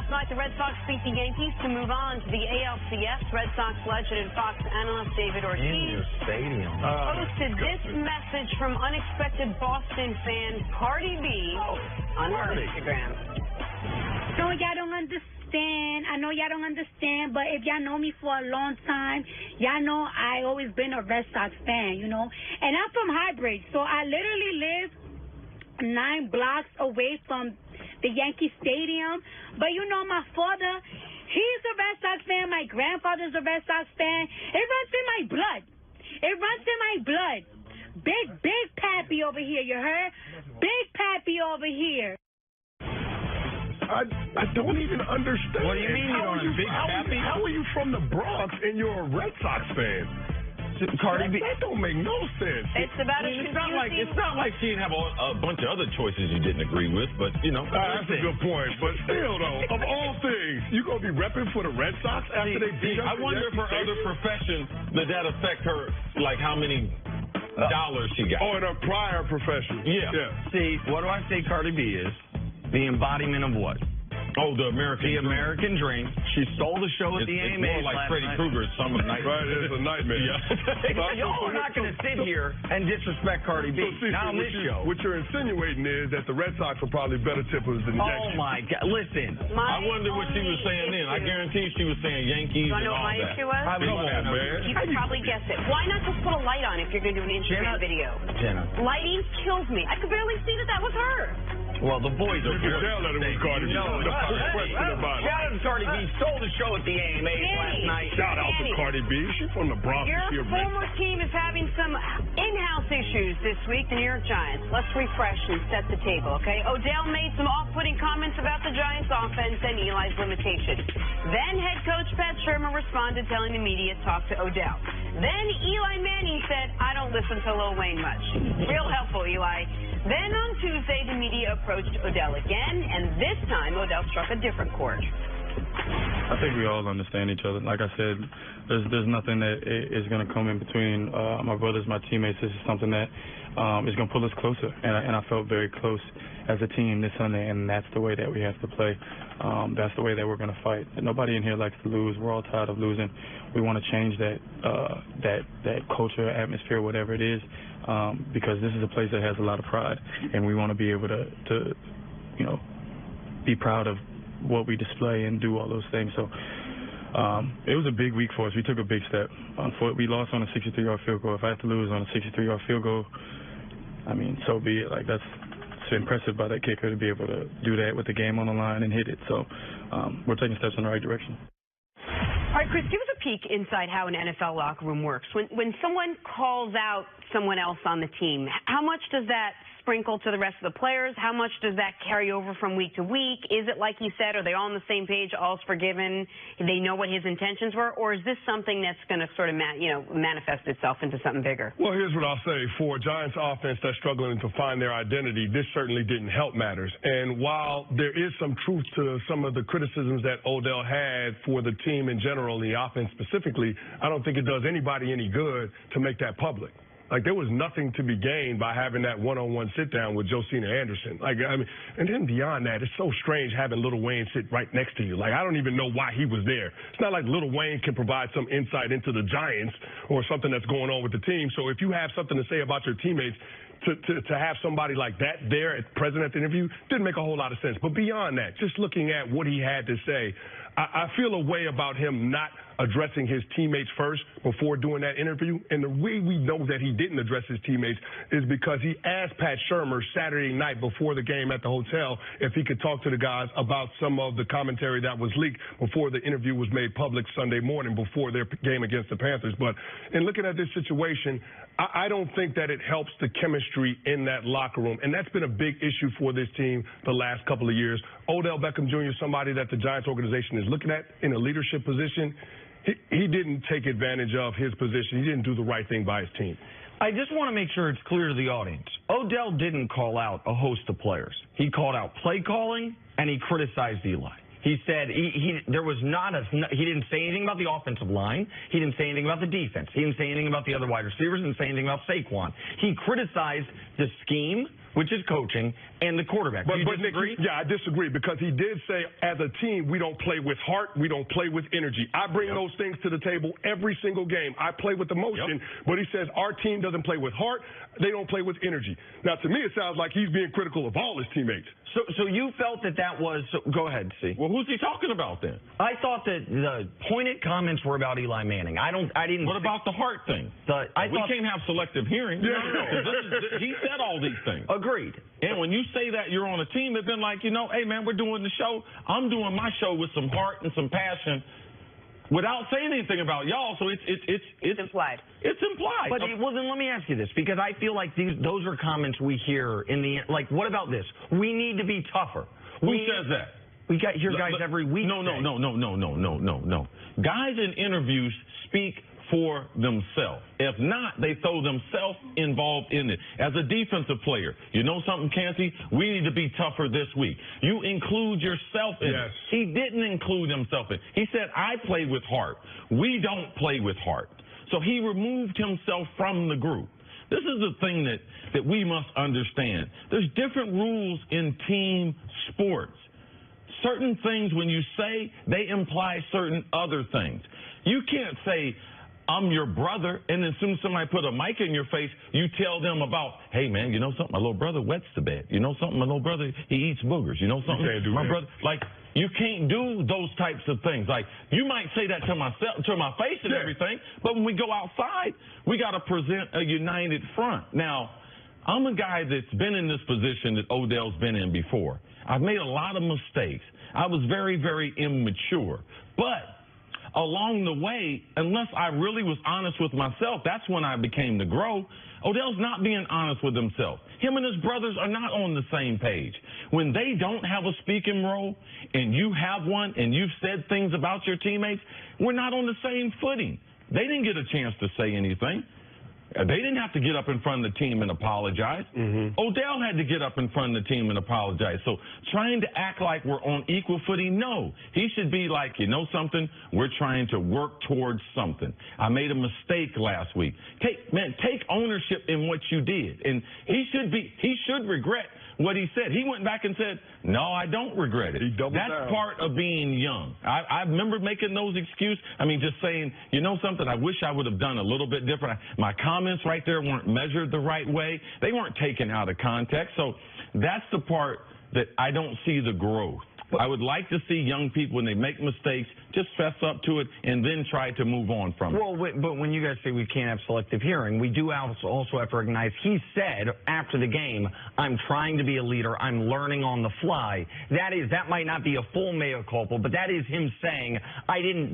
Last night, the Red Sox beat the Yankees to move on to the ALCS. Red Sox legend and Fox analyst David Ortiz posted this message from unexpected Boston fan Cardi B on her Instagram. No, y'all don't understand. I know y'all don't understand, but if y'all know me for a long time, y'all know I always been a Red Sox fan, you know. And I'm from Highbridge, so I literally live 9 blocks away from the Yankee Stadium. But you know, my father, he's a Red Sox fan. My grandfather's a Red Sox fan. It runs in my blood. It runs in my blood. Big Pappy over here, you heard? Big Pappy over here. I don't even understand. What do you mean you don't understand? Big Pappy? How are you from the Bronx and you're a Red Sox fan? Cardi B. That don't make no sense. It's about it's not like she didn't have a bunch of other choices you didn't agree with, but you know. That's a good point. But still, though, of all things, you gonna be repping for the Red Sox after they beat us? I wonder if her other profession did that affect her, like how many dollars she got. Oh, in her prior profession. Yeah. See, what do I say Cardi B is? The embodiment of what? Oh, the American dream. She stole the show at the AMAs. It's more like Freddy Krueger's Summer Night. Right, it's a nightmare. Y'all are not going to sit here and disrespect Cardi B. Now on this show. What you're insinuating is that the Red Sox are probably better tippers than the Yankees. Oh, my God. Listen. I wonder what she was saying then. I guarantee she was saying Yankees and all that. You want to know what my issue was? Come on, man. You can probably guess it. Why not just put a light on if you're going to do an Instagram video? Jenna. Lighting kills me. I could barely see that was her. Well, the boys are You can tell that it was Cardi B. No question about it. Shout out to Cardi B. Stole the show at the AMAs last night. Shout out to Cardi B. She's from the Bronx. Your former team is having some in-house issues this week, the New York Giants. Let's refresh and set the table, okay? Odell made some off-putting comments about the Giants' offense and Eli's limitations. Then head coach Pat Shermer responded, telling the media, talk to Odell. Then Eli Manning said, I don't listen to Lil Wayne much. Real helpful, Eli. Then on Tuesday, the media approached Odell again, and this time Odell struck a different chord. I think we all understand each other. Like I said, there's nothing that is going to come in between my brothers, my teammates. This is something that is going to pull us closer, and I felt very close as a team this Sunday, and that's the way that we have to play. That's the way that we're going to fight. Nobody in here likes to lose. We're all tired of losing. We want to change that culture, atmosphere, whatever it is, because this is a place that has a lot of pride, and we want to be able to be proud of what we display and do all those things. So it was a big week for us. We took a big step. We lost on a 63-yard field goal. If I had to lose on a 63-yard field goal, I mean, so be it. Like, it's impressive by that kicker to be able to do that with the game on the line and hit it. So we're taking steps in the right direction. All right, Chris, give us a peek inside how an NFL locker room works. When someone calls out someone else on the team, how much does that sprinkle to the rest of the players? How much does that carry over from week to week? Is it like you said, are they all on the same page, all's forgiven, they know what his intentions were, or is this something that's going to sort of manifest itself into something bigger? Well, here's what I'll say. For a Giants offense that's struggling to find their identity, this certainly didn't help matters. And while there is some truth to some of the criticisms that Odell had for the team in general, the offense specifically, I don't think it does anybody any good to make that public. Like, there was nothing to be gained by having that one-on-one sit-down with Josina Anderson. Like, I mean, and then beyond that, it's so strange having Lil Wayne sit right next to you. Like, I don't even know why he was there. It's not like Lil Wayne can provide some insight into the Giants or something that's going on with the team. So if you have something to say about your teammates, to have somebody like that there present at the interview didn't make a whole lot of sense. But beyond that, just looking at what he had to say, I feel a way about him not addressing his teammates first before doing that interview. And the way we know that he didn't address his teammates is because he asked Pat Shermer Saturday night before the game at the hotel if he could talk to the guys about some of the commentary that was leaked before the interview was made public Sunday morning before their game against the Panthers. But in looking at this situation, I don't think that it helps the chemistry in that locker room. And that's been a big issue for this team the last couple of years. Odell Beckham Jr., somebody that the Giants organization is looking at in a leadership position, he didn't take advantage of his position. He didn't do the right thing by his team. I just want to make sure it's clear to the audience. Odell didn't call out a host of players. He called out play calling, and he criticized Eli. He said there was he didn't say anything about the offensive line. He didn't say anything about the defense. He didn't say anything about the other wide receivers. He didn't say anything about Saquon. He criticized the scheme, which is coaching, and the quarterback. Do you disagree? Yeah, I disagree, because he did say, as a team, we don't play with heart, we don't play with energy. I bring those things to the table every single game. I play with emotion, but he says our team doesn't play with heart, they don't play with energy. Now, to me, it sounds like he's being critical of all his teammates. So you felt that was go ahead, see. Well, who's he talking about then? I thought that the pointed comments were about Eli Manning. I didn't. What about the heart thing? We can't have selective hearing. He said all these things. Agreed. And when you say that you're on a team, it's been like, hey man, we're doing the show. I'm doing my show with some heart and some passion, without saying anything about y'all, so it's implied. It's implied. But well, then let me ask you this, because I feel like those are comments we hear in the like. What about this? We need to be tougher. Who says that? We hear guys every week. No. Guys in interviews speak for themselves. If not, they throw themselves involved in it. As a defensive player, you know something, Canty? We need to be tougher this week. You include yourself in it. He didn't include himself in it. He said, I play with heart. We don't play with heart. So he removed himself from the group. This is the thing that we must understand. There's different rules in team sports. Certain things, when you say, they imply certain other things. You can't say, I'm your brother, and then as soon as somebody put a mic in your face, you tell them about, hey, man, you know something? My little brother wets the bed. You know something? My little brother, he eats boogers. You know something? My brother, like, you can't do those types of things. Like, you might say that to my face and everything, but when we go outside, we got to present a united front. Now, I'm a guy that's been in this position that Odell's been in before. I've made a lot of mistakes. I was very, very immature. But along the way, unless I really was honest with myself, that's when I became to grow. Odell's not being honest with himself. Him and his brothers are not on the same page. When they don't have a speaking role and you have one and you've said things about your teammates, we're not on the same footing. They didn't get a chance to say anything. They didn't have to get up in front of the team and apologize. Odell had to get up in front of the team and apologize. So trying to act like we're on equal footing, no. He should be like, you know something? We're trying to work towards something. I made a mistake last week. Take ownership in what you did. And he should regret what he said. He went back and said, no, I don't regret it. That's part of being young. I remember making those excuses. I mean, just saying, you know something, I wish I would have done a little bit different. My comments right there weren't measured the right way. They weren't taken out of context. So that's the part that I don't see the growth. I would like to see young people, when they make mistakes, just fess up to it and then try to move on from it. Well, but when you guys say we can't have selective hearing, we do also have to recognize he said after the game, I'm trying to be a leader, I'm learning on the fly. That might not be a full mea culpa, but that is him saying,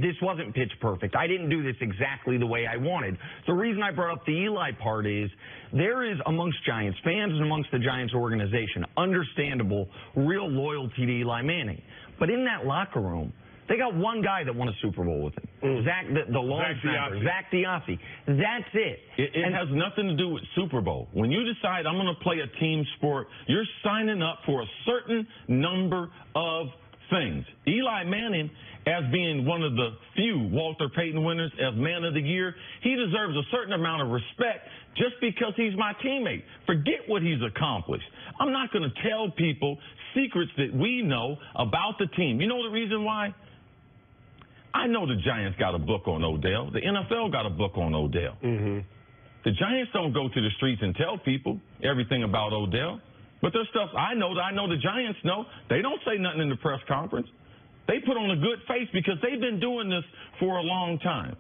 this wasn't pitch perfect. I didn't do this exactly the way I wanted. The reason I brought up the Eli part is there is amongst Giants fans and amongst the Giants organization, understandable, real loyalty to Eli Manning. But in that locker room, they got one guy that won a Super Bowl with him. The long snapper, Zach Diossi. That's it. It has nothing to do with Super Bowl. When you decide I'm going to play a team sport, you're signing up for a certain number of things. Eli Manning, as being one of the few Walter Payton winners as Man of the Year, he deserves a certain amount of respect just because he's my teammate. Forget what he's accomplished. I'm not going to tell people secrets that we know about the team. You know the reason why? I know the Giants got a book on Odell. The NFL got a book on Odell. The Giants don't go to the streets and tell people everything about Odell. But there's stuff I know the Giants know. They don't say nothing in the press conference. They put on a good face because they've been doing this for a long time.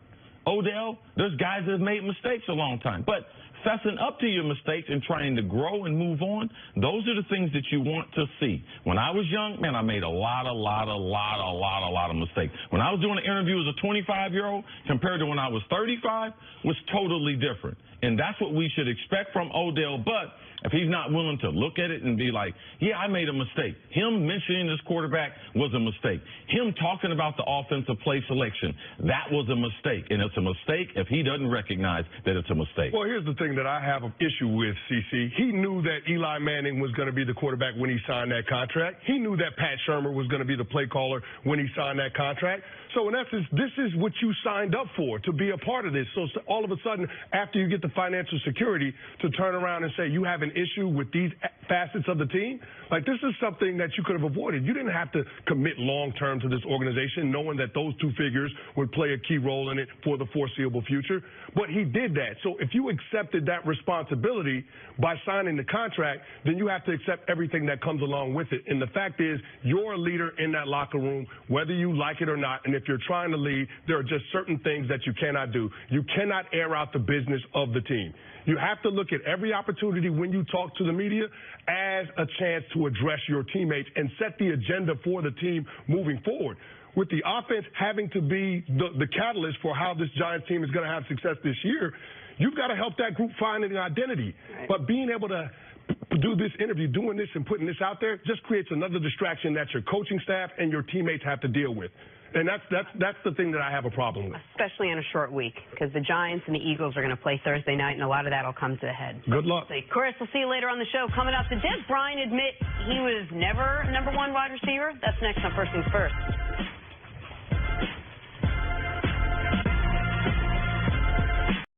Odell, there's guys that have made mistakes a long time. But fessing up to your mistakes and trying to grow and move on, those are the things that you want to see. When I was young, man, I made a lot of mistakes. When I was doing an interview as a 25-year-old compared to when I was 35 was totally different. And that's what we should expect from Odell. But if he's not willing to look at it and be like, yeah, I made a mistake. Him mentioning this quarterback was a mistake. Him talking about the offensive play selection, that was a mistake. And it's a mistake if he doesn't recognize that it's a mistake. Well, here's the thing that I have an issue with, CC. He knew that Eli Manning was going to be the quarterback when he signed that contract. He knew that Pat Shurmur was going to be the play caller when he signed that contract. So in essence, this is what you signed up for, to be a part of this. So all of a sudden, after you get the financial security, to turn around and say you have an issue with these facets of the team, like, this is something that you could have avoided. You didn't have to commit long-term to this organization knowing that those two figures would play a key role in it for the foreseeable future. But he did that. So if you accepted that responsibility by signing the contract, then you have to accept everything that comes along with it. And the fact is, you're a leader in that locker room, whether you like it or not. And if you're trying to lead, there are just certain things that you cannot do. You cannot air out the business of the team. You have to look at every opportunity when you talk to the media as a chance to address your teammates and set the agenda for the team moving forward. With the offense having to be the catalyst for how this Giants team is going to have success this year, you've got to help that group find an identity. Right. But being able to do this interview, doing this and putting this out there, just creates another distraction that your coaching staff and your teammates have to deal with. And that's the thing that I have a problem with. Especially in a short week, because the Giants and the Eagles are going to play Thursday night, and a lot of that will come to a head. Good luck. Chris, we'll see you later on the show. Coming up, did Des Bryant admit he was never #1 wide receiver? That's next on First Things First.